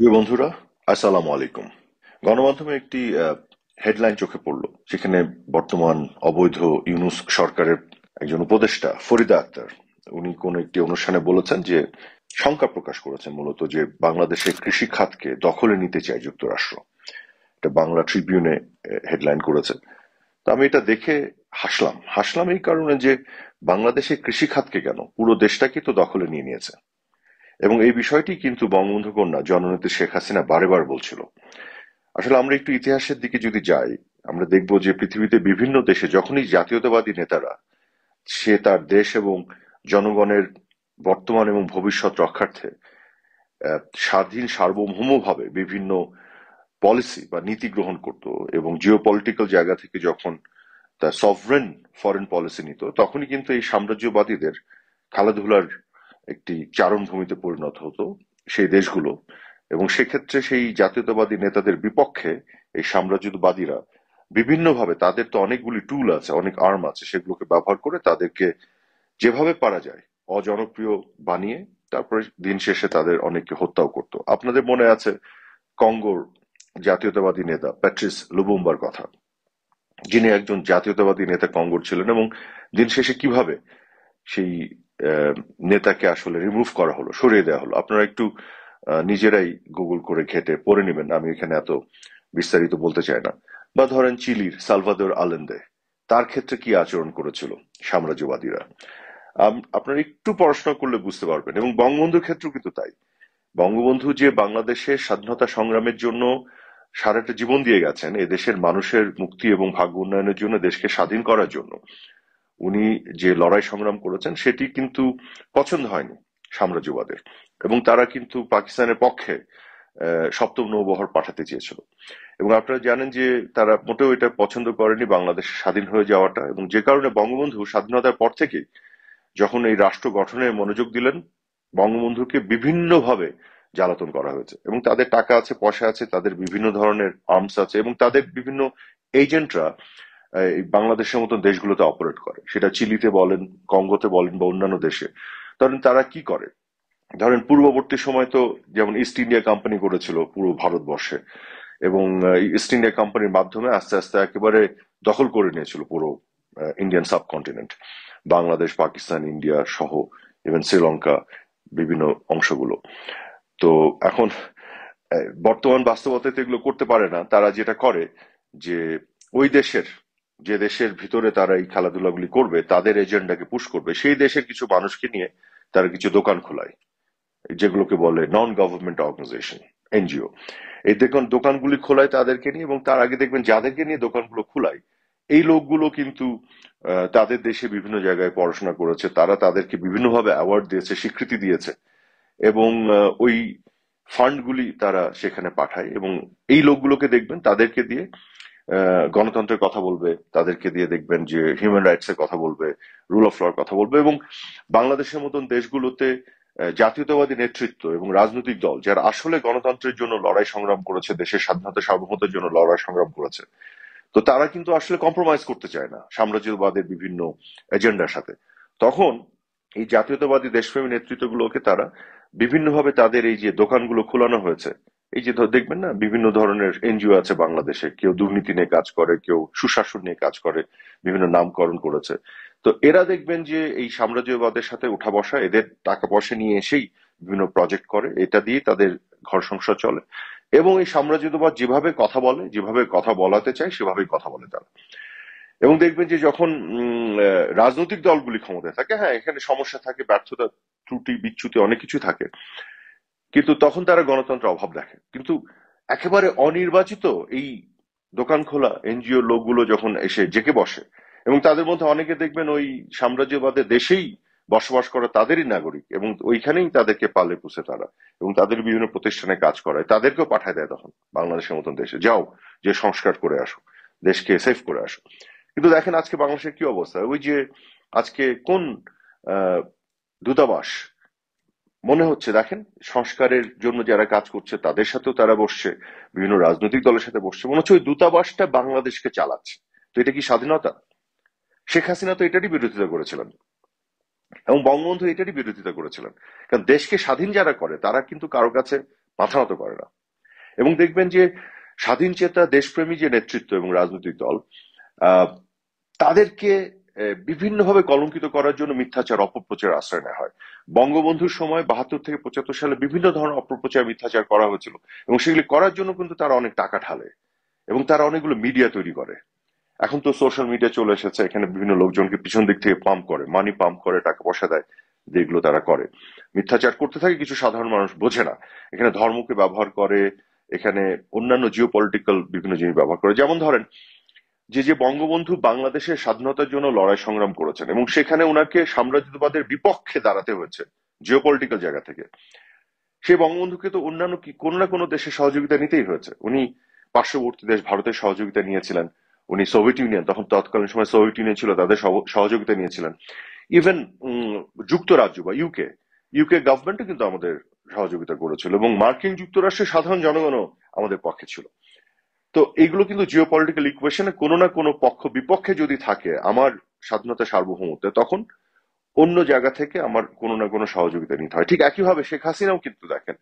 প্রিয় বন্ধুরা, আসসালামু আলাইকুম। গণমাধ্যমে একটি হেডলাইন চোখে পড়লো, যেখানে বর্তমান অবৈধ ইউনূস সরকারের একজন উপদেষ্টা ফরিদা আক্তার, উনি কোন একটি অনুষ্ঠানে বলেছেন যে, শঙ্কা প্রকাশ করেছেন মূলত যে বাংলাদেশের কৃষি খাতকে দখলে নিতে চায় যুক্তরাষ্ট্র। এটা বাংলা ট্রিবিউনে হেডলাইন করেছে। তো আমি এটা দেখে হাসলাম। হাসলাম এই কারণে যে বাংলাদেশের কৃষি খাতকে কেন, পুরো দেশটাকে তো দখলে নিয়ে নিয়েছে। এবং এই বিষয়টি কিন্তু বঙ্গবন্ধু কন্যা জননেত্রী শেখ হাসিনা বারেবার বলছিল। আসলে আমরা একটু ইতিহাসের দিকে যদি যাই, আমরা দেখব যে পৃথিবীতে বিভিন্ন দেশে যখনই জাতীয়তাবাদী নেতারা সে তার দেশ এবং জনগণের বর্তমান এবং ভবিষ্যৎ রক্ষার্থে স্বাধীন সার্বভৌমভাবে বিভিন্ন পলিসি বা নীতি গ্রহণ করত এবং জিও পলিটিক্যাল জায়গা থেকে যখন তার সভরেন ফরেন পলিসি নিত, তখনই কিন্তু এই সাম্রাজ্যবাদীদের খেলাধুলার একটি চারণভূমিতে পরিণত হতো সেই দেশগুলো। এবং সেক্ষেত্রে সেই জাতীয়তাবাদী নেতাদের বিপক্ষে এই সাম্রাজ্যবাদীরা বিভিন্নভাবে, তাদের তো অনেকগুলি টুল আছে, অনেক আর্ম আছে, সেগুলোকে ব্যবহার করে তাদেরকে যেভাবে পারা যায় অজনপ্রিয় বানিয়ে তারপরে দিন শেষে তাদের অনেককে হত্যাও করতো। আপনাদের মনে আছে কঙ্গোর জাতীয়তাবাদী নেতা প্যাট্রিস লুবুম্বার কথা, যিনি একজন জাতীয়তাবাদী নেতা কঙ্গোর ছিলেন, এবং দিন শেষে কিভাবে সেই নেতাকে আসলে রিমুভ করা হলো, সরিয়ে দেওয়া হলো। আপনারা একটু নিজেরাই গুগল করে ঘেটে পড়ে নেবেন, আমি এখানে এত বিস্তারিত বলতে চাই না। বা ধরেন চিলির সালভাদর আলেন্দে, তার ক্ষেত্রে কি আচরণ করেছিল সাম্রাজ্যবাদীরা, আপনারা একটু পড়াশোনা করলে বুঝতে পারবেন। এবং বঙ্গবন্ধুর ক্ষেত্রেও কিন্তু তাই। বঙ্গবন্ধু যে বাংলাদেশের স্বাধীনতা সংগ্রামের জন্য সারাটা জীবন দিয়ে গেছেন, এদেশের মানুষের মুক্তি এবং ভাগ্য উন্নয়নের জন্য, দেশকে স্বাধীন করার জন্য উনি যে লড়াই সংগ্রাম করেছেন সেটি কিন্তু পছন্দ হয়নি সাম্রাজ্যবাদের, এবং তারা কিন্তু পাকিস্তানের পক্ষে সপ্তম নৌবহর পাঠাতে চেয়েছিল। এবং আপনারা জানেন যে তারা মোটেও এটা পছন্দ করেনি বাংলাদেশ স্বাধীন হয়ে যাওয়াটা, এবং যে কারণে বঙ্গবন্ধু স্বাধীনতার পর থেকেই যখন এই রাষ্ট্র গঠনে মনোযোগ দিলেন, বঙ্গবন্ধুকে বিভিন্নভাবে জ্বালাতন করা হয়েছে। এবং তাদের টাকা আছে, পয়সা আছে, তাদের বিভিন্ন ধরনের আর্মস আছে, এবং তাদের বিভিন্ন এজেন্টরা এই বাংলাদেশের মতন দেশগুলোতে অপারেট করে, সেটা চিলিতে বলেন, কঙ্গোতে বলেন, বা অন্যান্য দেশে। ধরেন তারা কি করে, ধরেন পূর্ববর্তী সময় তো যেমন ইস্ট ইন্ডিয়া কোম্পানি করেছিল পুরো ভারতবর্ষে, এবং ইস্ট ইন্ডিয়া কোম্পানির মাধ্যমে আস্তে আস্তে একেবারে দখল করে নিয়েছিল পুরো Indian subcontinent, Bangladesh, Pakistan, India সহ, ইভেন শ্রীলঙ্কা, বিভিন্ন অংশগুলো। তো এখন বর্তমান বাস্তবতায় তো এগুলো করতে পারে না। তারা যেটা করে যে ওই দেশের, যে দেশের ভিতরে তারা এই খেলাধুলাগুলি করবে, তাদের এজেন্ডাকে পুশ করবে, সেই দেশের কিছু মানুষকে নিয়ে তারা কিছু দোকান খোলায়, যেগুলোকে বলে নন গভর্নমেন্ট অর্গানাইজেশন, এনজিও। এই দেখুন দোকানগুলি খোলায় তাদেরকে নিয়ে, এবং তার আগে দেখবেন যাদেরকে নিয়ে দোকানগুলো খোলায় এই লোকগুলো কিন্তু তাদের দেশে বিভিন্ন জায়গায় পড়াশোনা করেছে, তারা তাদেরকে বিভিন্নভাবে অ্যাওয়ার্ড দিয়েছে, স্বীকৃতি দিয়েছে, এবং ওই ফান্ডগুলি তারা সেখানে পাঠায়। এবং এই লোকগুলোকে দেখবেন তাদেরকে দিয়ে গণতন্ত্রের কথা বলবে, তাদেরকে দিয়ে দেখবেন যে হিউম্যান রাইটস এর কথা বলবে, রুল অফ লর কথা বলবে। এবং বাংলাদেশের মতন দেশগুলোতে জাতীয়তাবাদী নেতৃত্ব এবং রাজনৈতিক দল যারা আসলে গণতন্ত্রের জন্য লড়াই সংগ্রাম করেছে, দেশের স্বাধীনতা সার্বভৌমত্বের জন্য লড়াই সংগ্রাম করেছে, তো তারা কিন্তু আসলে কম্প্রোমাইজ করতে চায় না সাম্রাজ্যবাদের বিভিন্ন এজেন্ডার সাথে। তখন এই জাতীয়তাবাদী দেশপ্রেমী নেতৃত্বগুলোকে তারা বিভিন্নভাবে, তাদের এই যে দোকানগুলো খোলানো হয়েছে, এই যে দেখবেন না বিভিন্ন ধরনের এনজিও আছে বাংলাদেশে, কেউ দুর্নীতি নিয়ে কাজ করে, কেউ সুশাসন নিয়ে কাজ করে, বিভিন্ন নামকরণ করেছে। তো এরা দেখবেন যে এই সাম্রাজ্যবাদের সাথে উঠা বসা, এদের টাকা পয়সা নিয়ে এসেই বিভিন্ন প্রজেক্ট করে, এটা দিয়ে তাদের ঘর সংসার চলে। এবং এই সাম্রাজ্যবাদ যেভাবে কথা বলে, যেভাবে কথা বলাতে চায়, সেভাবেই কথা বলে তারা। এবং দেখবেন যে যখন রাজনৈতিক দলগুলি ক্ষমতায় থাকে, হ্যাঁ এখানে সমস্যা থাকে, ব্যর্থতা, ত্রুটি, বিচ্যুতি অনেক কিছু থাকে, কিন্তু তখন তারা গণতন্ত্রের অভাব দেখে। কিন্তু একেবারে অনির্বাচিত এই দোকান খোলা এনজিও লোকগুলো যখন এসে জেকে বসে, এবং তাদের মধ্যে অনেকে দেখবেন ওই সাম্রাজ্যবাদের দেশেই বসবাস করা তাদেরই নাগরিক, এবং ওইখানেই তাদেরকে পালে পুষে তারা, এবং তাদের বিভিন্ন প্রতিষ্ঠানে কাজ করায়, তাদেরকেও পাঠায় দেয় তখন বাংলাদেশের মতন দেশে, যাও যে সংস্কার করে আসো, দেশকে সেভ করে আসো। কিন্তু দেখেন আজকে বাংলাদেশের কি অবস্থা, ওই যে আজকে কোন আহ দূতাবাস, মনে হচ্ছে দেখেন সংস্কারের জন্য যারা কাজ করছে তাদের সাথেও তারা বসছে, বিভিন্ন রাজনৈতিক দলের সাথে বসছে, মনে হচ্ছে ওই দূতাবাসটা বাংলাদেশকে চালাচ্ছে। তো এটা কি স্বাধীনতা? শেখ হাসিনা তো এটারই বিরোধিতা করেছিলেন, এবং বঙ্গবন্ধু এটারই বিরোধিতা করেছিলেন। কারণ দেশকে স্বাধীন যারা করে তারা কিন্তু কারো কাছে মাথা নত করে না। এবং দেখবেন যে স্বাধীন চেতা দেশপ্রেমী যে নেতৃত্ব এবং রাজনৈতিক দল, আহ, তাদেরকে বিভিন্নভাবে কলঙ্কিত করার জন্য মিথ্যাচার অপপ্রচার আশ্রয় নেওয়া হয়। বঙ্গবন্ধুর সময় 72 থেকে 75 সালে বিভিন্ন ধরনের অপপ্রচার মিথ্যাচার করা হয়েছিল, এবং সেগুলি করার জন্য কিন্তু তারা অনেক টাকা ঢালে এবং তারা অনেকগুলো মিডিয়া তৈরি করে। এখন তো সোশ্যাল মিডিয়া চলে এসেছে, এখানে বিভিন্ন লোকজনকে পিছন দিক থেকে পাম্প করে, মানি পাম্প করে, টাকা পয়সা দেয়, যেগুলো তারা করে। মিথ্যাচার করতে থাকে, কিছু সাধারণ মানুষ বোঝে না। এখানে ধর্মকে ব্যবহার করে, এখানে অন্যান্য জিও পলিটিক্যাল বিভিন্ন জিনিস ব্যবহার করে। যেমন ধরেন যে বঙ্গবন্ধু বাংলাদেশের স্বাধীনতার জন্য লড়াই সংগ্রাম করেছেন এবং সেখানে ওনাকে সাম্রাজ্যবাদের বিপক্ষে দাঁড়াতে হয়েছে জিও পলিটিক্যাল জায়গা থেকে। সেই বঙ্গবন্ধুকে তো অন্যান্য কোনো না কোনো দেশের সহযোগিতা নিতেই হয়েছে। উনি পার্শ্ববর্তী দেশ ভারতের সহযোগিতা নিয়েছিলেন, উনি সোভিয়েত ইউনিয়ন, তখন তৎকালীন সময় সোভিয়েত ইউনিয়ন ছিল, তাদের সহযোগিতা নিয়েছিলেন। ইভেন যুক্তরাজ্য বা ইউকে ইউকে গভর্নমেন্টও কিন্তু আমাদের সহযোগিতা করেছিল, এবং মার্কিন যুক্তরাষ্ট্রের সাধারণ জনগণও আমাদের পক্ষে ছিল। তো এগুলো কিন্তু জিও পলিটিক্যাল ইকুয়েশনে কোনো না কোনো পক্ষ বিপক্ষে যদি থাকে আমার স্বাধীনতা সার্বভৌমত্বে, তখন অন্য জায়গা থেকে আমার কোনো না কোনো সহযোগিতা নিতে হয়। ঠিক একইভাবে শেখ হাসিনাও কিন্তু দেখেন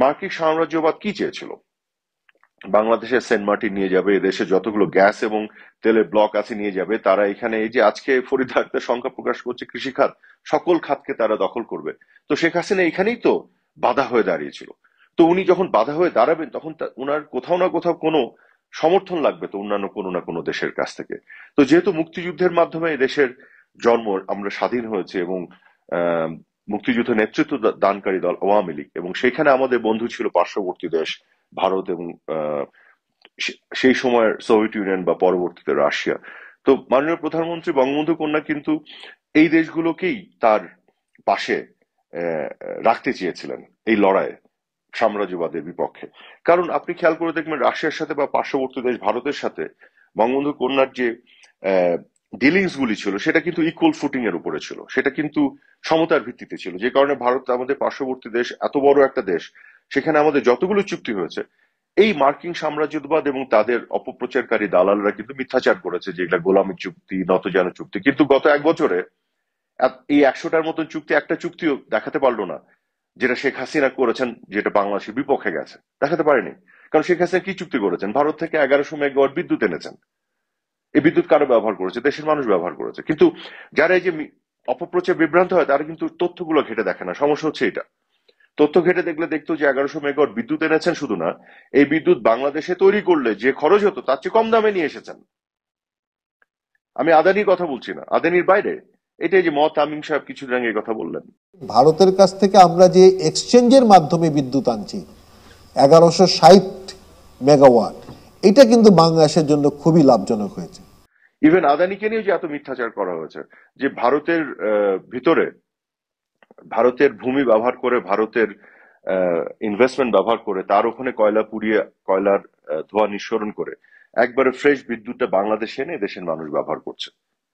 মার্কিন সাম্রাজ্যবাদ কি চেয়েছিল, বাংলাদেশে সেন্ট মার্টিন নিয়ে যাবে, এদেশে যতগুলো গ্যাস এবং তেলের ব্লক আছে নিয়ে যাবে, তারা এখানে এই যে আজকে ফরিদ আক্তার সংখ্যা প্রকাশ করছে কৃষি খাত, সকল খাতকে তারা দখল করবে। তো শেখ হাসিনা এখানেই তো বাধা হয়ে দাঁড়িয়েছিল। তো উনি যখন বাধা হয়ে দাঁড়াবেন তখন উনার কোথাও না কোথাও কোনো সমর্থন লাগবে তো অন্যান্য কোনো না কোনো দেশের কাছ থেকে। তো যেহেতু মুক্তিযুদ্ধের মাধ্যমে দেশের জন্ম, আমরা স্বাধীন হয়েছে, এবং আহ মুক্তিযুদ্ধ নেতৃত্ব দানকারী দল আওয়ামী লীগ, এবং সেখানে আমাদের বন্ধু ছিল পার্শ্ববর্তী দেশ ভারত এবং সেই সময়ের সোভিয়েত ইউনিয়ন বা পরবর্তীতে রাশিয়া। তো মাননীয় প্রধানমন্ত্রী বঙ্গবন্ধু কন্যা কিন্তু এই দেশগুলোকেই তার পাশে রাখতে চেয়েছিলেন এই লড়াইয়ে সাম্রাজ্যবাদের বিপক্ষে। কারণ আপনি খেয়াল করে দেখবেন রাশিয়ার সাথে বা পার্শ্ববর্তী দেশ ভারতের সাথে বঙ্গবন্ধু কন্যার যে ডিলিংস গুলি ছিল সেটা কিন্তু ইকুয়াল ফুটিং এর উপরে ছিল, সেটা কিন্তু সমতার ভিত্তিতে ছিল। যে কারণে ভারত আমাদের পার্শ্ববর্তী দেশ, এত বড় একটা দেশ, সেখানে আমাদের যতগুলো চুক্তি হয়েছে এই মার্কিন সাম্রাজ্যবাদ এবং তাদের অপপ্রচারকারী দালালরা কিন্তু মিথ্যাচার করেছে, যেগুলা গোলামী চুক্তি, নতজানু চুক্তি। কিন্তু গত এক বছরে এই 100টার মতন চুক্তি একটা চুক্তিও দেখাতে পারলো না যেটা শেখ হাসিনা করেছেন, যেটা বাংলাদেশের বিপক্ষে গেছে, দেখাতে পারেনি। কারণ শেখ হাসিনা কি চুক্তি করেছেন? ভারত থেকে 1100 মেগাওয়াট বিদ্যুৎ এনেছেন। এই বিদ্যুৎ কারা ব্যবহার করেছে? দেশের মানুষ ব্যবহার করেছে। কিন্তু যারা এই যে অপপ্রচার বিভ্রান্ত হয়, তারা কিন্তু তথ্যগুলো ঘেটে দেখে না। সমস্যা হচ্ছে এটা। তথ্য ঘেটে দেখলে দেখতো যে 1100 মেগাওয়াট বিদ্যুৎ এনেছেন, শুধু না, এই বিদ্যুৎ বাংলাদেশে তৈরি করলে যে খরচ হতো তার চেয়ে কম দামে নিয়ে এসেছেন। আমি আদানির কথা বলছি না, আদানির বাইরে। এটাই যে মত আমিন সাহেব কিছুদিন আগে কথা বললেন, ভারতের কাছ থেকে আমরা যে এক্সচেঞ্জের মাধ্যমে বিদ্যুৎ আনছি 1160 মেগাওয়াট, এটা কিন্তু বাংলাদেশের জন্য খুবই লাভজনক হয়েছে। ইভেন আদানিকে নিয়ে যে এত মিথ্যাচার করা হয়েছে, যে ভারতের ভিতরে ভারতের ভূমি ব্যবহার করে, ভারতের ইনভেস্টমেন্ট ব্যবহার করে, তার ওখানে কয়লা পুড়িয়ে কয়লার ধোঁয়া নিঃসরণ করে একবারে ফ্রেশ বিদ্যুৎটা বাংলাদেশে এনে দেশের মানুষ ব্যবহার করছে।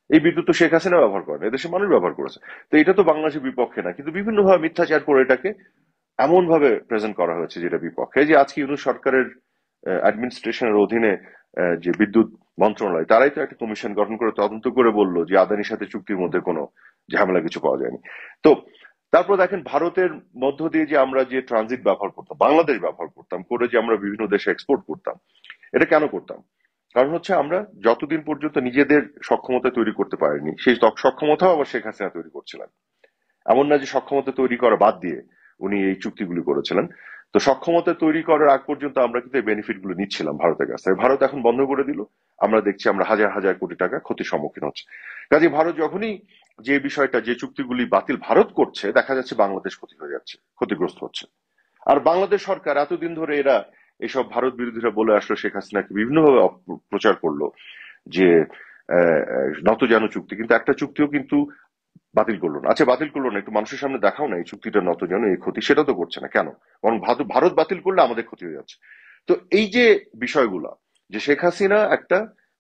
এই বিদ্যুৎ তো শেখ হাসিনা ব্যবহার করেন, এদেশের মানুষ ব্যবহার করেছে। তো এটা তো বাংলাদেশের বিপক্ষে না, কিন্তু বিভিন্ন ভাবে মিথ্যাচার করে এটাকে এমন ভাবে প্রেজেন্ট করা হয়েছে যেটা বিপক্ষে। যে আজকে ইউনূস সরকারের অ্যাডমিনিস্ট্রেশনের অধীনে যে বিদ্যুৎ মন্ত্রণালয়, তারাই তো একটা কমিশন গঠন করে তদন্ত করে বললো যে আদানির সাথে চুক্তির মধ্যে কোনো ঝামেলা কিছু পাওয়া যায়নি। তো তারপর দেখেন ভারতের মধ্য দিয়ে যে আমরা যে ট্রানজিট ব্যবহার করতাম, বাংলাদেশ ব্যবহার করতাম, করে যে আমরা বিভিন্ন দেশে এক্সপোর্ট করতাম, এটা কেন করতাম? কারণ হচ্ছে আমরা যতদিন পর্যন্ত নিজেদের সক্ষমতা তৈরি করতে পারিনি, সেই সক্ষমতাও আবার শেখ হাসিনা তৈরি করছিলেন। এমন না যে সক্ষমতা তৈরি করা বাদ দিয়ে উনি এই চুক্তিগুলি করেছিলেন। তো সক্ষমতা তৈরি করার আগ পর্যন্ত আমরা কিন্তু এই বেনিফিট গুলো নিচ্ছিলাম ভারতের কাছ থেকে। ভারত এখন বন্ধ করে দিল, আমরা দেখছি আমরা হাজার হাজার কোটি টাকা ক্ষতির সম্মুখীন হচ্ছে। কাজে ভারত যখনই যে বিষয়টা, যে চুক্তিগুলি বাতিল ভারত করছে, দেখা যাচ্ছে বাংলাদেশ ক্ষতি হয়ে যাচ্ছে, ক্ষতিগ্রস্ত হচ্ছে। আর বাংলাদেশ সরকার এতদিন ধরে এরা এসব ভারত বিরোধীরা বলে আসলো, শেখ হাসিনাকে বিভিন্নভাবে প্রচার করলো যে নতজানু চুক্তি, কিন্তু একটা চুক্তিও কিন্তু বাতিল করলো না। আচ্ছা বাতিল করলো না, একটু মানুষের সামনে দেখাও না এই চুক্তিটা নতজানু, এই ক্ষতি, সেটা তো করছে না কেন? বরং ভারত বাতিল করলে আমাদের ক্ষতি হয়ে যাচ্ছে। তো এই যে বিষয়গুলা, যে শেখ হাসিনা একটা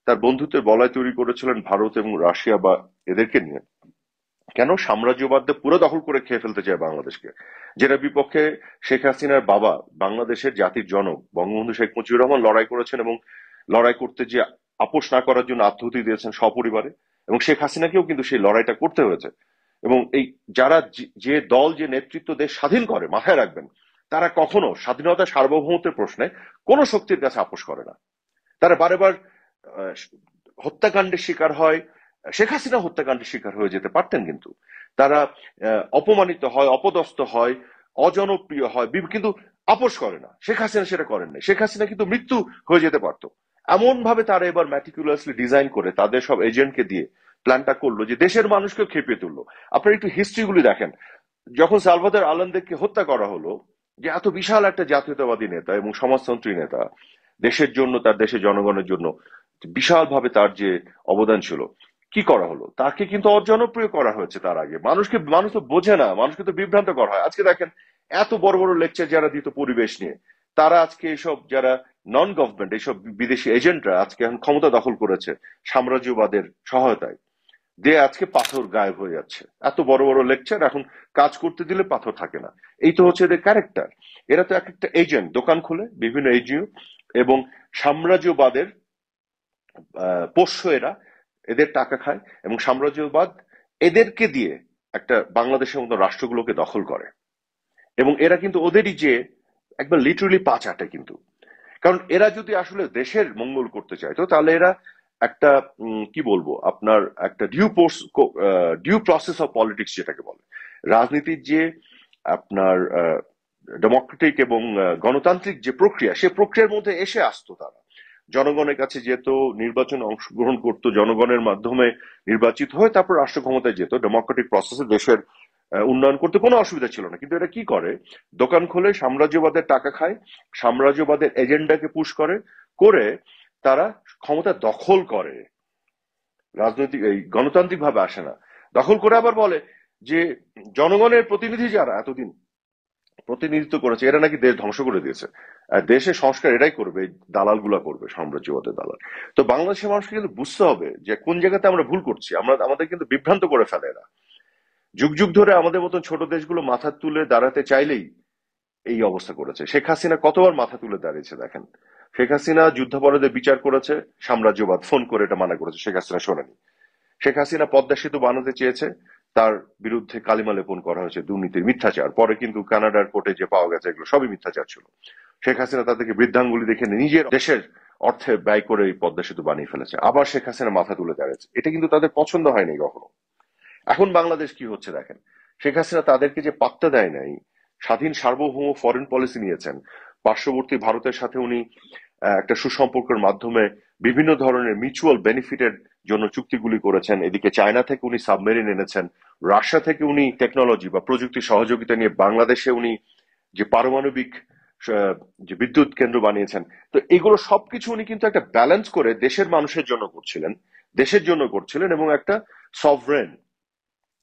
তার বন্ধুত্বের বলয় তৈরি করেছিলেন ভারত এবং রাশিয়া বা এদেরকে নিয়ে, কেন সাম্রাজ্যবাদদের পুরো দখল করে খেয়ে ফেলতে চায় বাংলাদেশকে, যেটা বিপক্ষে শেখ হাসিনার বাবা বাংলাদেশের জাতির জনক বঙ্গবন্ধু শেখ মুজিবুর রহমান লড়াই করেছেন, এবং লড়াই করতে যে আপোষ না করার জন্য আত্মাহুতি দিয়েছেন সপরিবারে, এবং শেখ হাসিনাকেও কিন্তু সেই লড়াইটা করতে হয়েছে। এবং এই যারা যে দল যে নেতৃত্ব দেশ স্বাধীন করে, মাথায় রাখবেন, তারা কখনো স্বাধীনতা সার্বভৌমত্বের প্রশ্নে কোন শক্তির কাছে আপোষ করে না। তারা বারেবার আহ, হত্যাকাণ্ডের শিকার হয়। শেখ হাসিনা হত্যাকাণ্ডের শিকার হয়ে যেতে পারতেন, কিন্তু তারা অপমানিত হয়, অপদস্থ হয়, অজনপ্রিয় হয়, কিন্তু আপোষ করে না। শেখ হাসিনা সেটা করেন না। শেখ হাসিনা কিন্তু মৃত্যু হয়ে যেতে পারতো। এমন ভাবে তারা এবার ম্যাটিকুলাসলি ডিজাইন করে তাদের সব এজেন্টকে দিয়ে প্ল্যানটা করলো যে দেশের মানুষকে খেপিয়ে তুললো। আপনারা একটু হিস্ট্রিগুলি দেখেন। যখন সালভাদর আলান্দেকে হত্যা করা হলো, যে এত বিশাল একটা জাতীয়তাবাদী নেতা এবং সমাজতন্ত্রী নেতা, দেশের জন্য, তার দেশের জনগণের জন্য বিশালভাবে তার যে অবদান ছিল, কি করা হলো? তাকে কিন্তু অজনপ্রিয় করা হয়েছে। তার আগে মানুষ তো বোঝে না, মানুষকে তো বিভ্রান্ত করা হয়। আজকে দেখেন, এত বড় বড় লেকচার যারা দিত পরিবেশ নিয়ে, তারা আজকে এসব যারা নন গভর্নমেন্ট, এইসব বিদেশি এজেন্টরা আজকে এখন ক্ষমতা দখল করেছে সাম্রাজ্যবাদের সহায়তায়। দিয়ে আজকে পাথর গায়েব হয়ে যাচ্ছে। এত বড় বড় লেকচার, এখন কাজ করতে দিলে পাথর থাকে না। এই তো হচ্ছে এদের ক্যারেক্টার। এরা তো এক একটা এজেন্ট, দোকান খুলে বিভিন্ন এনজিও এবং সাম্রাজ্যবাদের পোষ্য এরা, এদের টাকা খায় এবং সাম্রাজ্যবাদ এদেরকে দিয়ে একটা বাংলাদেশের মতো রাষ্ট্রগুলোকে দখল করে। এবং এরা কিন্তু ওদেরই যে একবার লিটারালি পা চাটে কিন্তু। কারণ এরা যদি আসলে দেশের মঙ্গল করতে চাইতো, তাহলে এরা একটা কি বলবো আপনার, একটা ডিউ প্রসেস অফ পলিটিক্স যেটাকে বলে, রাজনীতির যে আপনার ডেমোক্রেটিক এবং গণতান্ত্রিক যে প্রক্রিয়া, সে প্রক্রিয়ার মধ্যে এসে আসতো। তারা জনগণের কাছে যেত, নির্বাচনে অংশগ্রহণ করত, জনগণের মাধ্যমে নির্বাচিত হয়ে তারপর রাষ্ট্র ক্ষমতায় যেত, ডেমোক্রেটিক প্রসেসে দেশের উন্নয়ন করতে কোনো অসুবিধা ছিল না। কিন্তু এটা কি করে? দোকান খোলে, সাম্রাজ্যবাদের টাকা খায়, সাম্রাজ্যবাদের এজেন্ডাকে পুশ করে, করে তারা ক্ষমতা দখল করে। রাজনৈতিক এই গণতান্ত্রিক ভাবে আসে না, দখল করে আবার বলে যে জনগণের প্রতিনিধি যারা এতদিন প্রতিনিধিত্ব করেছে, এরা নাকি দেশ ধ্বংস করে দিয়েছে। আর দেশের সংস্কার এরাই করবে, এই দালাল গুলা করবে, সাম্রাজ্যবাদের দালাল। তো বাংলাদেশের মানুষকে কিন্তু বুঝতে হবে যে কোন জায়গাতে আমরা ভুল করছি। আমাদের কিন্তু বিভ্রান্ত করে ফেলে এরা। যুগ যুগ ধরে আমাদের মতন ছোট দেশগুলো মাথা তুলে দাঁড়াতে চাইলেই এই অবস্থা করেছে। শেখ হাসিনা কতবার মাথা তুলে দাঁড়িয়েছে দেখেন। শেখ হাসিনা যুদ্ধাপরাধের বিচার করেছে, সাম্রাজ্যবাদ ফোন করে এটা মানা করেছে, শেখ হাসিনা শোনেনি। শেখ হাসিনা পদ্মা সেতু বানাতে চেয়েছে, তার বিরুদ্ধে কালিমা লেপন করা হয়েছে দুর্নীতির, মিথ্যাচার। পরে কিন্তু কানাডার কোর্টে যে পাওয়া গেছে, এগুলো সবই মিথ্যাচার ছিল। শেখ হাসিনা তাদেরকে বৃদ্ধাঙ্গুলি দেখে নিজের দেশের অর্থে ব্যয় করে এই পদ্মা সেতু বানিয়ে ফেলেছে। আবার শেখ হাসিনা মাথা তুলে দাঁড়িয়েছে। এটা কিন্তু তাদের পছন্দ হয়নি কখনো। এখন বাংলাদেশ কি হচ্ছে দেখেন। শেখ হাসিনা তাদেরকে যে পাত্তা দেয় নাই, স্বাধীন সার্বভৌম ফরেন পলিসি নিয়েছেন, পার্শ্ববর্তী ভারতের সাথে উনি একটা সুসম্পর্কের মাধ্যমে বিভিন্ন ধরনের মিউচুয়াল বেনিফিটের জন্য চুক্তিগুলি করেছেন। এদিকে চায়না থেকে উনি সাবমেরিন এনেছেন, রাশিয়া থেকে উনি টেকনোলজি বা প্রযুক্তি সহযোগিতা নিয়ে বাংলাদেশে উনি যে পারমাণবিক যে বিদ্যুৎ কেন্দ্র বানিয়েছেন। তো এগুলো সবকিছু উনি কিন্তু একটা ব্যালেন্স করে দেশের মানুষের জন্য করছিলেন, দেশের জন্য করছিলেন, এবং একটা সভরেন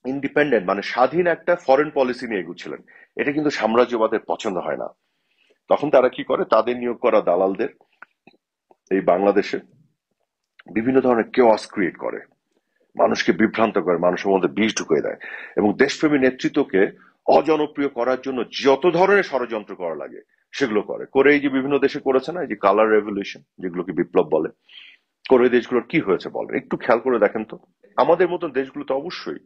ইন্ডিপেন্ডেন্ট মানে স্বাধীন একটা ফরেন পলিসি নিয়ে এগুচ্ছিলেন। এটা কিন্তু সাম্রাজ্যবাদের পছন্দ হয় না। তখন তারা কি করে? তাদের নিয়োগ করা দালালদের এই বাংলাদেশে বিভিন্ন ধরনের কেওয়াস ক্রিয়েট করে, মানুষকে বিভ্রান্ত করে, মানুষের মধ্যে বিষ ঢুকিয়ে দেয় এবং দেশপ্রেমী নেতৃত্বকে অজনপ্রিয় করার জন্য যত ধরনের ষড়যন্ত্র করা লাগে সেগুলো করে এই যে বিভিন্ন দেশে করেছে না, এই যে কালার রেভলিউশন, যেগুলোকে বিপ্লব বলে, করে দেশগুলোর কি হয়েছে বলে একটু খেয়াল করে দেখেন তো। আমাদের মতন দেশগুলোতে অবশ্যই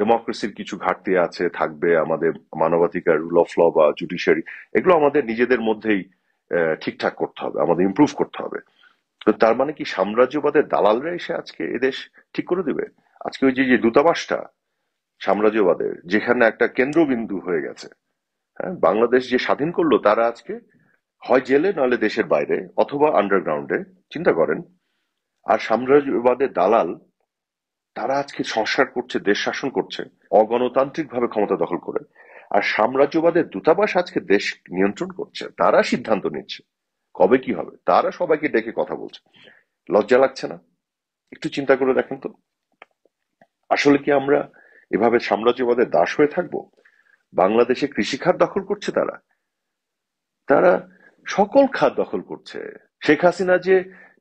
ডেমোক্রেসির কিছু ঘাটতি আছে, থাকবে। আমাদের মানবাধিকার, রুল অফ ল বা জুডিশিয়ারি, এগুলো আমাদের নিজেদের মধ্যেই ঠিকঠাক করতে হবে, আমাদের ইমপ্রুভ করতে হবে। তো তার মানে কি সাম্রাজ্যবাদের দালালরা এসে আজকে এদেশ ঠিক করে দিবে? আজকে ওই যে যে দূতাবাসটা সাম্রাজ্যবাদের, যেখানে একটা কেন্দ্রবিন্দু হয়ে গেছে, হ্যাঁ, বাংলাদেশ যে স্বাধীন করলো, তারা আজকে হয় জেলে, নইলে দেশের বাইরে, অথবা আন্ডারগ্রাউন্ডে। চিন্তা করেন। আর সাম্রাজ্যবাদের দালাল, তারা আজকে সংস্কার করছে, দেশ শাসন করছে অগণতান্ত্রিক ভাবে ক্ষমতা দখল করে। আর সাম্রাজ্যবাদের দূতাবাস আজকে দেশ নিয়ন্ত্রণ করছে, তারা সিদ্ধান্ত নিচ্ছে কবে কি হবে, তারা সবাইকে ডেকে কথা বলছে। লজ্জা লাগছে না? একটু চিন্তা করে দেখেন তো। আসলে কি আমরা এভাবে সাম্রাজ্যবাদের দাস হয়ে থাকবো? বাংলাদেশে কৃষি খাত দখল করছে তারা, তারা সকল খাত দখল করছে। শেখ হাসিনা যে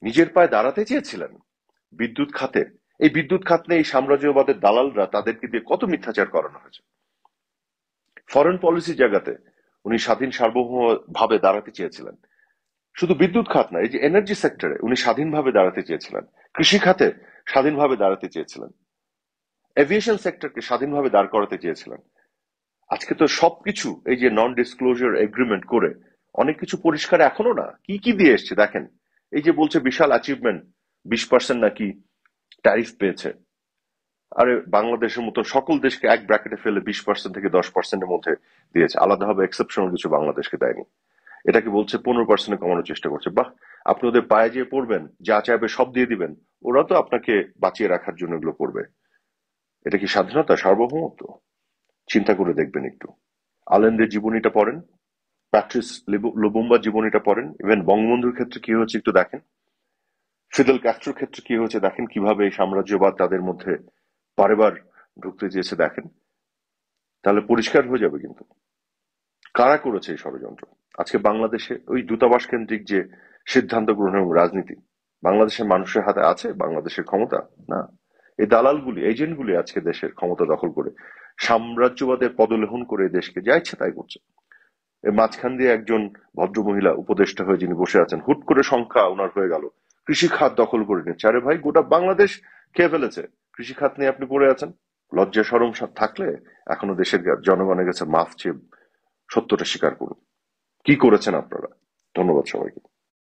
নিজের পায়ে দাঁড়াতে চেয়েছিলেন বিদ্যুৎ খাতে, এই বিদ্যুৎ খাত নিয়ে এই সাম্রাজ্যবাদের দালালরা তাদেরকে দিয়ে কত মিথ্যাচার করানো হয়েছে। ফরেন পলিসির জায়গাতে উনি স্বাধীন সার্বভৌম ভাবে দাঁড়াতে চেয়েছিলেন। শুধু বিদ্যুৎ খাত না, এই যে এনার্জি সেক্টরে উনি স্বাধীনভাবে দাঁড়াতে চেয়েছিলেন, কৃষি খাতে স্বাধীনভাবে দাঁড়াতে চেয়েছিলেন, এভিয়েশন সেক্টরকে স্বাধীনভাবে দাঁড় করাতে চেয়েছিলেন। আজকে তো সবকিছু এই যে নন ডিসক্লোজার এগ্রিমেন্ট করে অনেক কিছু পরিষ্কার এখনো না, কি কি দিয়ে এসছে দেখেন। এই যে বলছে বিশাল অ্যাচিভমেন্ট, 20% নাকি ট্যারিফ পেয়েছে। আরে বাংলাদেশের মতো সকল দেশকে এক ব্র্যাকেটে ফেলে 20% থেকে 10%-এর মধ্যে দিয়েছে, আলাদাভাবে এক্সেপশনাল কিছু বাংলাদেশকে দেয়নি। এটাকে বলছে 15% কমানোর চেষ্টা করছে। বাহ, আপনি ওদের পায়ে যেয়ে পড়বেন, যা চাইবে সব দিয়ে দিবেন, ওরা তো আপনাকে বাঁচিয়ে রাখার জন্য এগুলো করবে। এটা কি স্বাধীনতা, সার্বভৌমত্ব? চিন্তা করে দেখবেন একটু। আলেনদের জীবনীটা পড়েন, প্যাট্রিস লুবুম্বার জীবনীটা পড়েন, ইভেন বঙ্গবন্ধুর ক্ষেত্রে কি হয়েছে একটু দেখেন, ফিদেল ক্যাস্ট্রোর ক্ষেত্রে কি হয়েছে দেখেন, কিভাবে এই সাম্রাজ্যবাদ তাদের মধ্যে বারেবার ঢুকতে চেয়েছে দেখেন। তাহলে পরিষ্কার হয়ে যাবে কিন্তু কারা করেছে এই ষড়যন্ত্র। আজকে বাংলাদেশে ওই দূতাবাস কেন্দ্রিক যে সিদ্ধান্ত গ্রহণ এবং রাজনীতি, বাংলাদেশের মানুষের হাতে আছে বাংলাদেশের ক্ষমতা? না। এই দালালগুলি, এজেন্টগুলি আজকে দেশের ক্ষমতা দখল করে সাম্রাজ্যবাদের পদলেহন করে দেশকে যা ইচ্ছে তাই করছে। এর মাঝখান দিয়ে একজন ভদ্রমহিলা উপদেষ্টা হয়ে যিনি বসে আছেন, হুট করে সংখ্যা ওনার হয়ে গেল, কৃষি খাত দখল করে নিচ্ছে। আরে ভাই, গোটা বাংলাদেশ খেয়ে ফেলেছে, কৃষি খাত নিয়ে আপনি পড়ে আছেন। লজ্জা শরম থাকলে এখনো দেশের জনগণের কাছে মাফ চেয়ে সত্যটা স্বীকার করুন, কি করেছেন আপনারা। ধন্যবাদ সবাইকে।